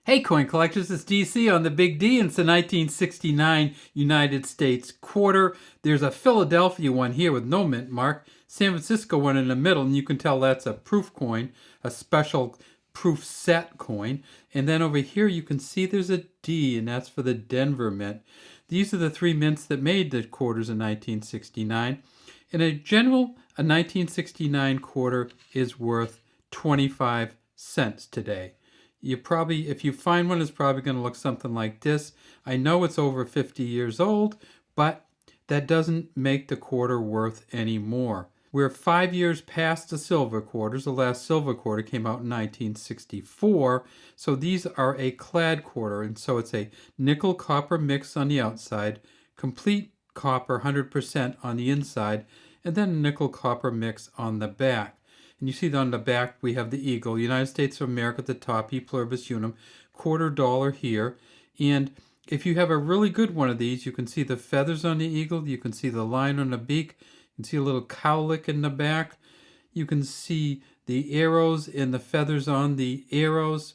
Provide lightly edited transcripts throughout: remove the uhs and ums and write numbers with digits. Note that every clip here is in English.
Hey coin collectors, it's DC on the Big D, and it's the 1969 United States quarter. There's a Philadelphia one here with no mint mark, San Francisco one in the middle, and you can tell that's a proof coin, a special proof set coin. And then over here you can see there's a D, and that's for the Denver Mint. These are the three mints that made the quarters in 1969. In a general, a 1969 quarter is worth 25 cents today. If you find one, it's probably going to look something like this. I know it's over 50 years old, but that doesn't make the quarter worth any more. We're 5 years past the silver quarters. The last silver quarter came out in 1964. So these are a clad quarter, and so it's a nickel copper mix on the outside, complete copper 100% on the inside, and then a nickel copper mix on the back. And you see on the back we have the eagle, United States of America at the top, E pluribus unum, $quarter here. And if you have a really good one of these, you can see the feathers on the eagle, you can see the line on the beak, you can see a little cowlick in the back, you can see the arrows and the feathers on the arrows.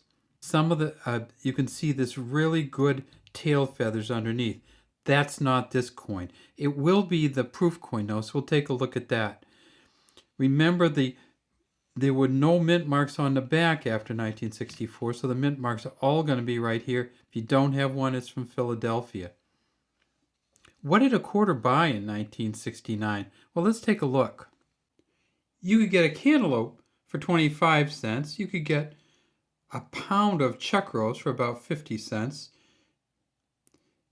You can see this really good tail feathers underneath. That's not this coin. It will be the proof coin though, so we'll take a look at that. Remember there were no mint marks on the back after 1964, so the mint marks are all going to be right here. If you don't have one, it's from Philadelphia. What did a quarter buy in 1969? Well, let's take a look. You could get a cantaloupe for 25 cents. You could get a pound of chuck-roast for about 50 cents.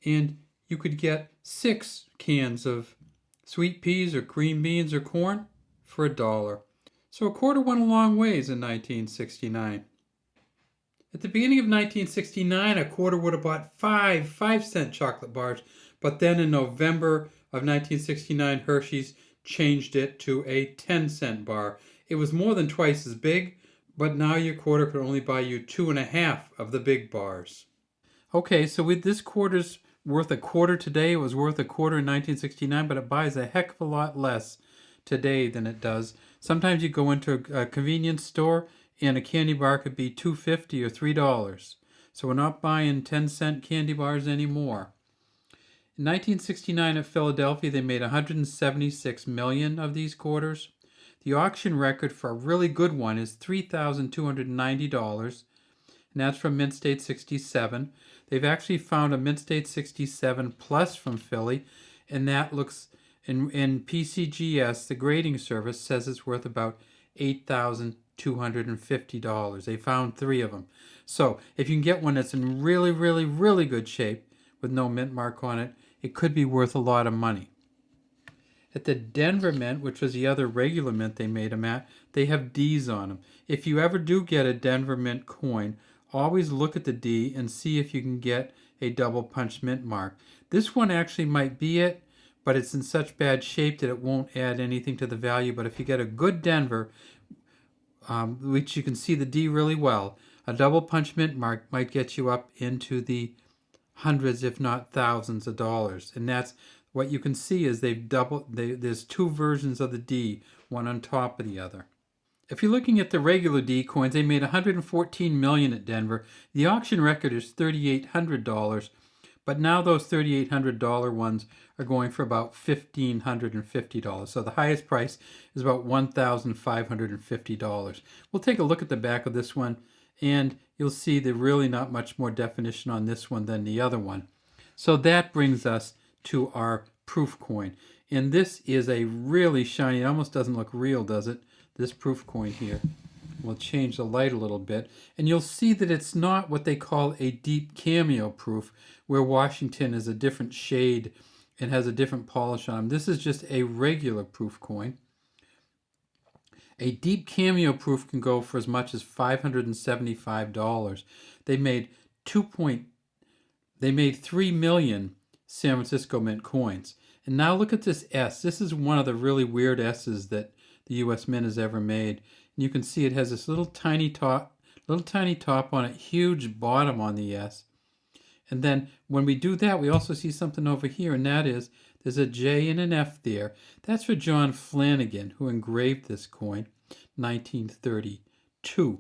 And you could get 6 cans of sweet peas or green beans or corn for $1. So a quarter went a long ways in 1969. At the beginning of 1969, a quarter would have bought 5-cent chocolate bars, but then in November of 1969, Hershey's changed it to a 10-cent bar. It was more than twice as big, but now your quarter could only buy you 2.5 of the big bars. Okay, so with this quarter's worth a quarter today. It was worth a quarter in 1969, but it buys a heck of a lot less today than it does. Sometimes you go into a convenience store and a candy bar could be $2.50 or $3. So we're not buying 10-cent candy bars anymore. In 1969 at Philadelphia, they made 176 million of these quarters. The auction record for a really good one is $3,290, and that's from Mint State 67. They've actually found a Mint State 67 Plus from Philly, and that looks, in PCGS, the grading service, says it's worth about $8,250. They found 3 of them. So if you can get one that's in really, really, really good shape with no mint mark on it, it could be worth a lot of money. At the Denver Mint, which was the other regular mint they made them at, they have D's on them. If you ever do get a Denver Mint coin, always look at the D and see if you can get a double punch mint mark. This one actually might be it, but it's in such bad shape that it won't add anything to the value. But if you get a good Denver, which you can see the D really well, a double punch mint mark might get you up into the hundreds, if not thousands of dollars. And that's what you can see is there's 2 versions of the D, one on top of the other. If you're looking at the regular D coins, they made 114 million at Denver. The auction record is $3,800, but now those $3,800 ones are going for about $1,550. So the highest price is about $1,550. We'll take a look at the back of this one, and you'll see there's really not much more definition on this one than the other one. So that brings us to our proof coin. And this is a really shiny, it almost doesn't look real, does it? This proof coin here. We'll change the light a little bit, and you'll see that it's not what they call a deep cameo proof, where Washington is a different shade and has a different polish on them. This is just a regular proof coin. A deep cameo proof can go for as much as $575. They made 3 million San Francisco Mint coins. And now look at this S. This is one of the really weird S's that the U.S. Mint has ever made. And you can see it has this little tiny top on it, huge bottom on the S. And then when we do that, we also see something over here, and that is there's a J and an F there. That's for John Flanagan, who engraved this coin, 1932.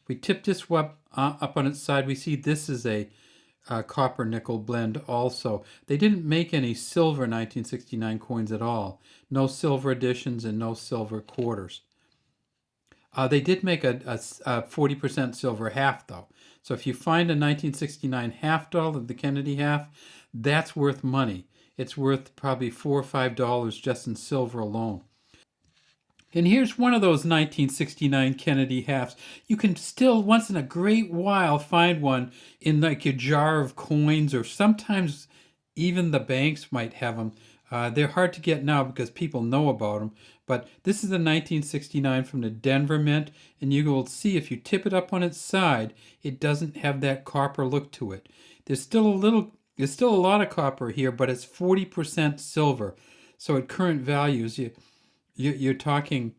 We tip this up on its side. We see this is a copper nickel blend also. They didn't make any silver 1969 coins at all. No silver editions and no silver quarters. They did make a 40% silver half, though. So if you find a 1969 half dollar, the Kennedy half, that's worth money. It's worth probably $4 or $5 just in silver alone. And here's one of those 1969 Kennedy halves. You can still, once in a great while, find one in like your jar of coins, or sometimes even the banks might have them. They're hard to get now because people know about them. But this is a 1969 from the Denver Mint, and you will see if you tip it up on its side, it doesn't have that copper look to it. There's still a lot of copper here, but it's 40% silver. So at current values, you're talking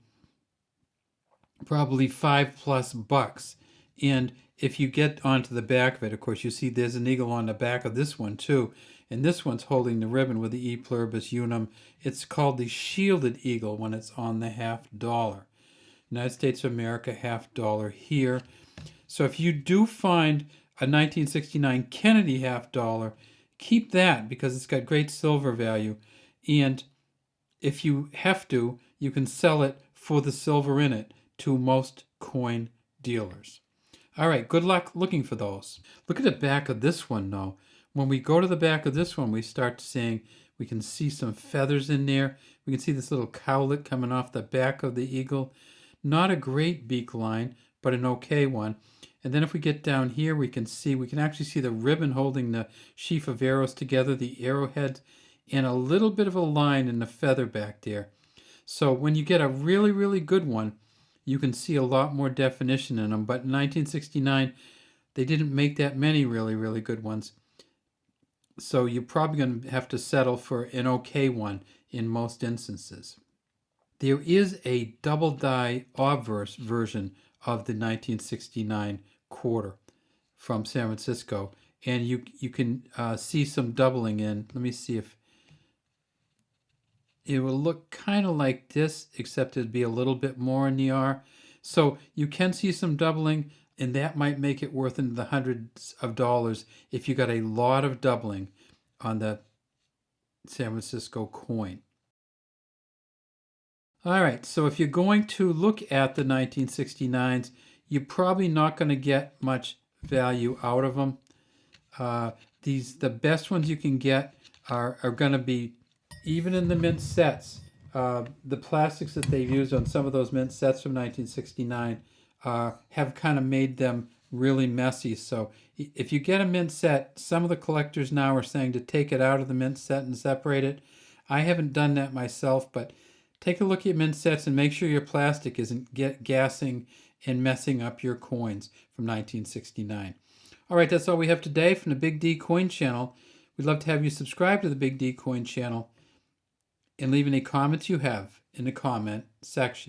probably $5+ And if you get onto the back of it, of course, you see there's an eagle on the back of this one too. And this one's holding the ribbon with the E pluribus unum. It's called the shielded eagle when it's on the half dollar. United States of America half dollar here. So if you do find a 1969 Kennedy half dollar, keep that because it's got great silver value. And if you have to, you can sell it for the silver in it to most coin dealers. All right, good luck looking for those. Look at the back of this one, though. When we go to the back of this one, we start seeing, we can see some feathers in there. We can see this little cowlet coming off the back of the eagle. Not a great beak line, but an okay one. And then if we get down here, we can actually see the ribbon holding the sheaf of arrows together, the arrowhead, and a little bit of a line in the feather back there. So when you get a really, really good one, you can see a lot more definition in them. But in 1969, they didn't make that many really, really good ones. So you're probably going to have to settle for an okay one in most instances. There is a double die obverse version of the 1969 quarter from San Francisco. And you can see some doubling in. Let me see if it will look kind of like this, except it'd be a little bit more in the R. So you can see some doubling, and that might make it worth into the hundreds of dollars if you got a lot of doubling on the San Francisco coin. All right, so if you're going to look at the 1969s, you're probably not going to get much value out of them. The best ones you can get are going to be, even in the mint sets, the plastics that they've used on some of those mint sets from 1969 have kind of made them really messy. So if you get a mint set, some of the collectors now are saying to take it out of the mint set and separate it. I haven't done that myself, but take a look at mint sets and make sure your plastic isn't gassing and messing up your coins from 1969. All right, that's all we have today from the Big D Coin Channel. We'd love to have you subscribe to the Big D Coin Channel and leave any comments you have in the comment section.